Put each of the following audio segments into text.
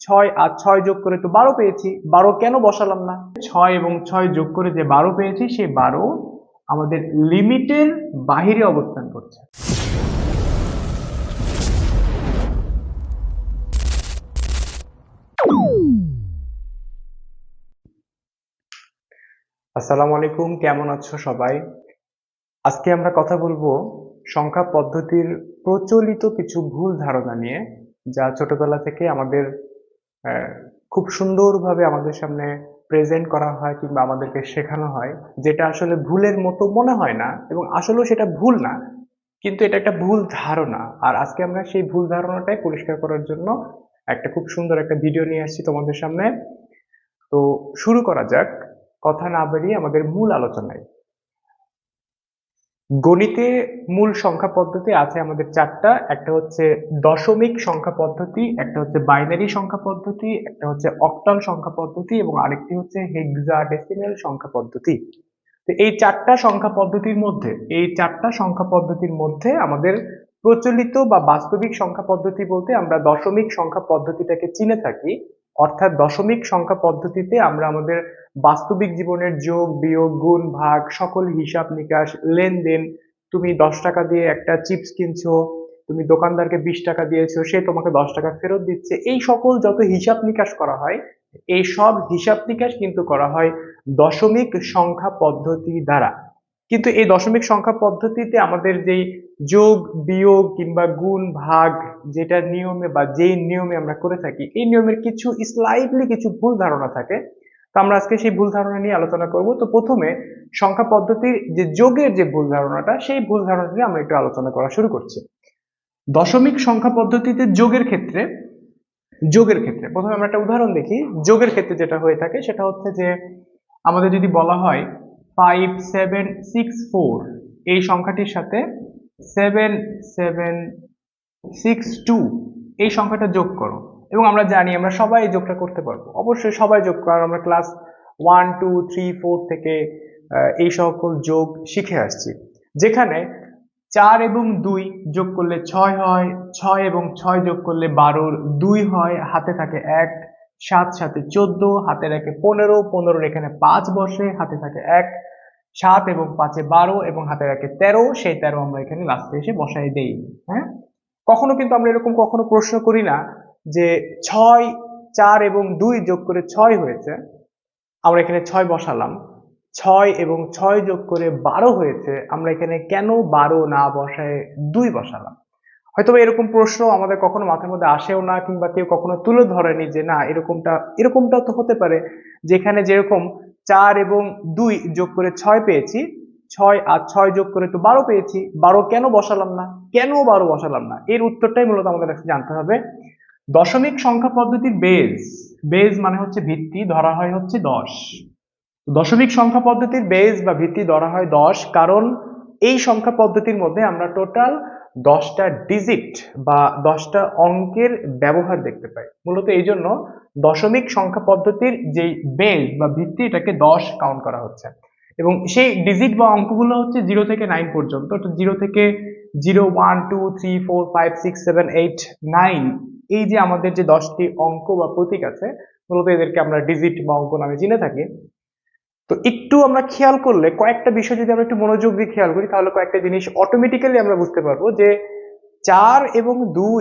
6 আর 6 যোগ করে তো 12 পেয়েছি, 12 কেন বসালাম না? 6 এবং 6 যোগ করে যে 12 পেয়েছি সেই 12 আমাদের লিমিটের বাহিরে অবস্থান করছে। আসসালামু আলাইকুম, কেমন আছো সবাই? আজকে আমরা কথা বলবো সংখ্যা পদ্ধতির প্রচলিত কিছু ভুল ধারণা নিয়ে, যা ছোটবেলা থেকে আমাদের খুব সুন্দরভাবে আমাদের সামনে প্রেজেন্ট করা হয় কিংবা আমাদেরকে শেখানো হয়, যেটা আসলে ভুলের মতো মনে হয় না এবং আসলেও সেটা ভুল না, কিন্তু এটা একটা ভুল ধারণা। আর আজকে আমরা সেই ভুল ধারণাটাই পরিষ্কার করার জন্য একটা খুব সুন্দর একটা ভিডিও নিয়ে আসছি তোমাদের সামনে। তো শুরু করা যাক, কথা না বাড়িয়ে আমাদের মূল আলোচনায়। গণিতে মূল সংখ্যা পদ্ধতি আছে আমাদের চারটা। একটা হচ্ছে দশমিক সংখ্যা পদ্ধতি, একটা হচ্ছে বাইনারি সংখ্যা পদ্ধতি, একটা হচ্ছে অক্টাল সংখ্যা পদ্ধতি এবং আরেকটি হচ্ছে হেক্সাডেসিমাল সংখ্যা পদ্ধতি। তো এই চারটা সংখ্যা পদ্ধতির মধ্যে আমাদের প্রচলিত বা বাস্তবিক সংখ্যা পদ্ধতি বলতে আমরা দশমিক সংখ্যা পদ্ধতিটাকে চিনে থাকি। অর্থাৎ দশমিক সংখ্যা পদ্ধতিতে আমরা আমাদের বাস্তবিক জীবনের যোগ বিয়োগ গুণ ভাগ সকল হিসাব নিকাশ লেনদেন, তুমি 10 টাকা দিয়ে একটা চিপস কিনছো, তুমি দোকানদারকে 20 টাকা দিয়েছো, সে তোমাকে 10 টাকা ফেরত দিচ্ছে, এই সকল যত হিসাব নিকাশ করা হয়, এই সব হিসাব নিকাশ কিন্তু করা হয় দশমিক সংখ্যা পদ্ধতি দ্বারা। কিন্তু এই দশমিক সংখ্যা পদ্ধতিতে আমাদের যেই যোগ বিয়োগ কিংবা গুণ ভাগ যেটা নিয়মে বা যেই নিয়মে আমরা করে থাকি, এই নিয়মের কিছু স্লাইটলি কিছু ভুল ধারণা থাকে। তো আমরা আজকে সেই ভুল ধারণা নিয়ে আলোচনা করব। তো প্রথমে সংখ্যা পদ্ধতির যে যোগের যে ভুল ধারণাটা, সেই ভুল ধারণা নিয়ে আমরা একটু আলোচনা করা শুরু করছি। দশমিক সংখ্যা পদ্ধতিতে যোগের ক্ষেত্রে প্রথমে আমরা একটা উদাহরণ দেখি। যোগের ক্ষেত্রে যেটা হয়ে থাকে সেটা হচ্ছে যে আমাদের যদি বলা হয় 5764 এই সংখ্যাটির সাথে 7762 এই সংখ্যাটা যোগ করো, এবং আমরা জানি আমরা সবাই এই যোগটা করতে পারবো, অবশ্যই সবাই যোগ, কারণ আমরা ক্লাস 1 2 3 4 থেকে এই সকল যোগ শিখে আসছি। যেখানে 4 এবং 2 যোগ করলে 6 হয়, 6 এবং 6 যোগ করলে 12 2 হয়, হাতে থাকে 1, 7 সাথে 14, হাতে রাখে 15, 15 এখানে 5 বসে, হাতে থাকে 1, 7 এবং 5 12 এবং হাতে রাখে 13, সেই 13 আমরা এখানে লাস্টে এসে বসাই দেই। হ্যাঁ, কখনো কিন্তু আমরা এরকম কখনো প্রশ্ন করি না যে 6 4 এবং 2 যোগ করে 6 হয়েছে, আমরা এখানে 6 বসালাম, 6 এবং 6 যোগ করে 12 হয়েছে, আমরা এখানে কেন 12 না বসায় 2 বসালাম। হয়তো এরকম প্রশ্ন আমাদের কখনো মাথার মধ্যে আসেও না, কিংবা কেউ কখনো তুলে ধরেনি যে না এরকমটা তো হতে পারে, যেখানে যেরকম 4 এবং 2 যোগ করে 6 পেয়েছি, 6 আর 6 যোগ করে তো 12 পেয়েছি, 12 কেন বসালাম না, কেন 12 বসালাম না, এর উত্তরটাই মূলত আমাদের কাছে জানতে হবে। দশমিক সংখ্যা পদ্ধতির বেজ মানে হচ্ছে ভিত্তি, ধরা হয় হচ্ছে 10। দশমিক সংখ্যা পদ্ধতির বেজ বা ভিত্তি ধরা হয় 10, কারণ এই সংখ্যা পদ্ধতির মধ্যে আমরা টোটাল 10টা ডিজিট বা 10টা অঙ্কের ব্যবহার দেখতে পাই। মূলত এই জন্য দশমিক সংখ্যা পদ্ধতির যেই বেজ বা ভিত্তি, এটাকে 10 কাউন্ট করা হচ্ছে, এবং সেই ডিজিট বা অঙ্কগুলো হচ্ছে 0 থেকে 9 পর্যন্ত। অর্থাৎ 0 থেকে 0 1 2 3 4 5 6 7 8 9, এই যে আমাদের যে 10টি অঙ্ক বা প্রতীক আছে, মূলত এদেরকে আমরা ডিজিট বা অঙ্ক নামে চিনে থাকি। তো একটু আমরা খেয়াল করলে, কয়েকটা বিষয় যদি আমরা একটু মনোযোগ দিয়ে খেয়াল করি, তাহলে কয়েকটা জিনিস অটোমেটিক্যালি আমরা বুঝতে পারবো যে 4 এবং 2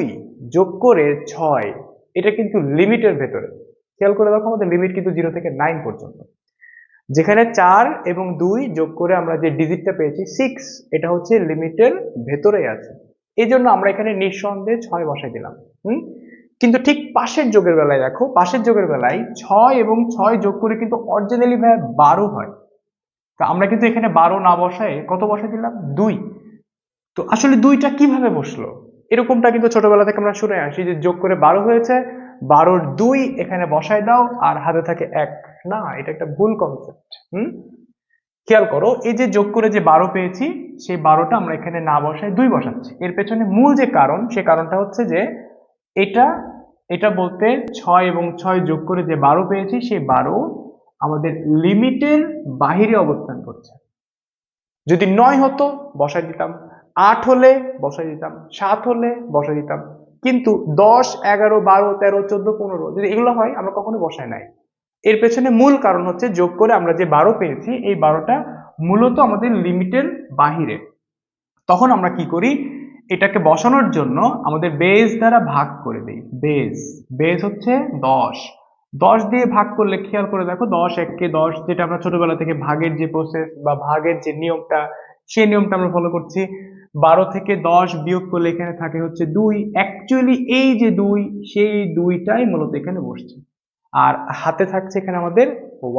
যোগ করে 6, এটা কিন্তু লিমিটের ভেতরে। খেয়াল করে দেখো, আমাদের লিমিট কিন্তু 0 থেকে 9 পর্যন্ত, যেখানে 4 এবং 2 যোগ করে আমরা যে ডিজিটটা পেয়েছি 6, এটা হচ্ছে লিমিটের ভেতরেই আছে। এই জন্য আমরা এখানে নিঃসন্দেহে 6 বসাই দিলাম। কিন্তু ঠিক পাশের যোগের বেলায় দেখো, পাশের যোগের বেলায় 6 এবং 6 যোগ করে কিন্তু অরিজিনালি ভাই 12 হয়। তো আমরা কিন্তু এখানে 12 না বসায় কত বসাই দিলাম, 2। তো আসলে 2টা কিভাবে বসলো, এরকমটা কিন্তু ছোটবেলা থেকে আমরা শুনে আসি যে যোগ করে 12 হয়েছে, 12-র 2 এখানে বসায় দাও আর হাতে থাকে 1। না, এটা একটা ভুল কনসেপ্ট। খেয়াল করো, এই যে যোগ করে যে 12 পেয়েছি, সেই 12টা আমরা এখানে না বসায় 2 বসাচ্ছি। এর পেছনে মূল যে কারণ, সে কারণটা হচ্ছে যে এটা এটা বলতে 6 এবং 6 যোগ করে যে 12 পেয়েছি, সেই 12 আমাদের লিমিটের বাহিরে অবস্থান করছে। যদি 9 হতো বসাই দিতাম, 8 হলে বসাই দিতাম, 7 হলে বসাই দিতাম, কিন্তু 10, 11, 12, 13, 14, 15 যদি এগুলো হয় আমরা কখনো বসাই নাই। এর পেছনে মূল কারণ হচ্ছে যোগ করে আমরা যে 12 পেয়েছি এই 12টা মূলত আমাদের লিমিটের বাহিরে। তখন আমরা কি করি, এটাকে বসানোর জন্য আমাদের বেস দ্বারা ভাগ করে দিই। বেস হচ্ছে 10, 10 দিয়ে ভাগ করলে খেয়াল করে দেখো 10 এককে 10, যেটা আমরা ছোটবেলা থেকে ভাগের যে প্রসেস বা ভাগের যে নিয়মটা সেই নিয়মটা আমরা ফলো করছি। 12 থেকে 10 বিয়োগ করলে এখানে থাকে হচ্ছে 2, অ্যাকচুয়ালি এই যে 2 সেই 2টাই মূলত এখানে বসছে। আর হাতে থাকছে এখানে আমাদের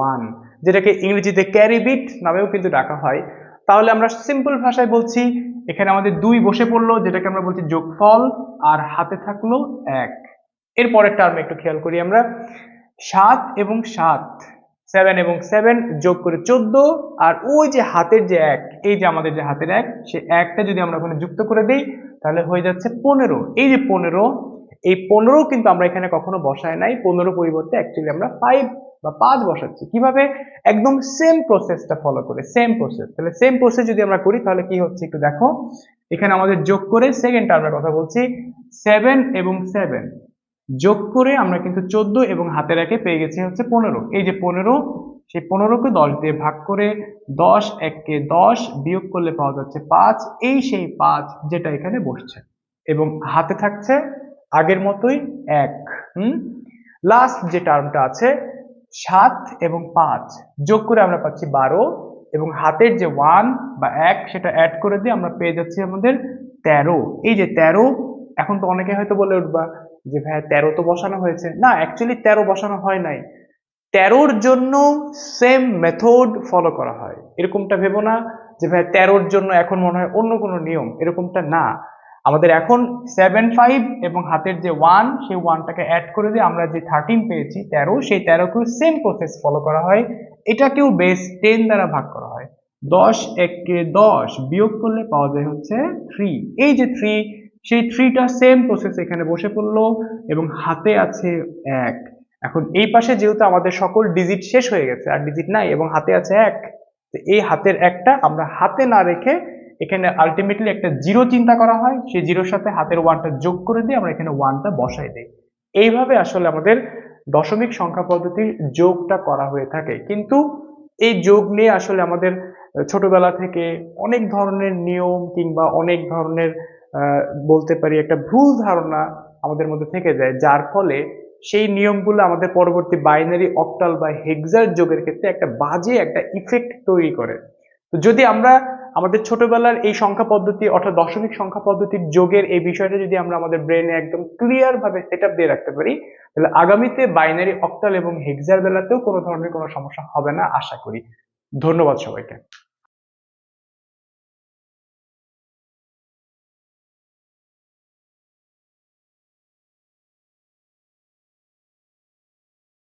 1, যেটাকে ইংরেজিতে ক্যারি বিট নামেও কিন্তু ডাকা হয়। তাহলে আমরা সিম্পল ভাষায় বলছি এখানে আমাদের 2 বসে পড়লো, যেটাকে আমরা বলছি যোগফল, আর হাতে থাকলো 1। এরপরের টার্মে একটু খেয়াল করি আমরা, 7 এবং 7, 7 এবং 7 যোগ করে 14, আর ওই যে হাতের যে 1, এই যে আমাদের যে হাতের 1, সেই 1টা যদি আমরা ওখানে যুক্ত করে দিই তাহলে হয়ে যাচ্ছে 15। এই যে 15, এই 15 কিন্তু আমরা এখানে কখনো বসাই নাই, 15 পরিবর্তে অ্যাকচুয়ালি আমরা 5 বা 5 বসাচ্ছি। কিভাবে? একদম সেম প্রসেসটা ফলো করে, সেম প্রসেস। তাহলে সেম প্রসেস যদি আমরা করি তাহলে কি হচ্ছে একটু দেখো, এখানে আমাদের যোগ করে সেকেন্ড টার্মের কথা বলছি, 7 এবং 7 যোগ করে আমরা কিন্তু 14 এবং হাতের একে পেয়ে গেছি হচ্ছে 15। এই যে 15, সেই 15কে 10 দিয়ে ভাগ করে 10 এককে 10 বিয়োগ করলে পাওয়া যাচ্ছে 5, এই সেই 5 যেটা এখানে বসছে, এবং হাতে থাকছে আগের মতোই 1। লাস্ট যে টার্মটা আছে 7 এবং 5 যোগ করে আমরা পাচ্ছি 12, এবং হাতের যে 1 বা 1 সেটা অ্যাড করে দিয়ে আমরা পেয়ে যাচ্ছি আমাদের 13। এই যে 13, এখন তো অনেকে হয়তো বলে উঠবা যে ভাইয়া 13 তো বসানো হয়েছে। না, অ্যাকচুয়ালি 13 বসানো হয় নাই। 13র জন্য সেম মেথড ফলো করা হয়। এরকমটা ভেবো না যে ভাই 13র জন্য এখন মনে হয় অন্য কোনো নিয়ম, এরকমটা না। আমাদের এখন 7, 5 এবং হাতের যে 1, সেই 1টাকে অ্যাড করে দিয়ে আমরা যে 13 পেয়েছি 13, সেই 13কেও সেম প্রসেস ফলো করা হয়। এটাকেও বেস 10 দ্বারা ভাগ করা হয়। 10 এককে 10 বিয়োগ করলে পাওয়া যায় হচ্ছে 3। এই যে 3, সেই 3টা সেম প্রসেস এখানে বসে পড়লো, এবং হাতে আছে 1। এখন এই পাশে যেহেতু আমাদের সকল ডিজিট শেষ হয়ে গেছে, আর ডিজিট নাই, এবং হাতে আছে 1, তো এই হাতের 1টা আমরা হাতে না রেখে এখানে আলটিমেটলি একটা জিরো চিন্তা করা হয়, সেই জিরোর সাথে হাতের 1টা যোগ করে দিয়ে আমরা এখানে 1টা বসাই দিই। এইভাবে আসলে আমাদের দশমিক সংখ্যা পদ্ধতির যোগটা করা হয়ে থাকে। কিন্তু এই যোগ নিয়ে আসলে আমাদের ছোটবেলা থেকে অনেক ধরনের নিয়ম কিংবা অনেক ধরনের বলতে পারি একটা ভুল ধারণা আমাদের মধ্যে থেকে যায়, যার ফলে সেই নিয়মগুলো আমাদের পরবর্তী বাইনারি, অক্টাল বা হেক্সার যোগের ক্ষেত্রে একটা বাজে একটা ইফেক্ট তৈরি করে। তো যদি আমরা আমাদের ছোটবেলার এই সংখ্যা পদ্ধতি অর্থাৎ দশমিক সংখ্যা পদ্ধতির যোগের এই বিষয়টা যদি আমরা আমাদের ব্রেনে একদম ক্লিয়ার ভাবে সেট আপ দিয়ে রাখতে পারি, তাহলে আগামীতে বাইনারি, অক্টাল এবং হেক্সার বেলাতেও কোনো ধরনের কোনো সমস্যা হবে না আশা করি। ধন্যবাদ সবাইকে।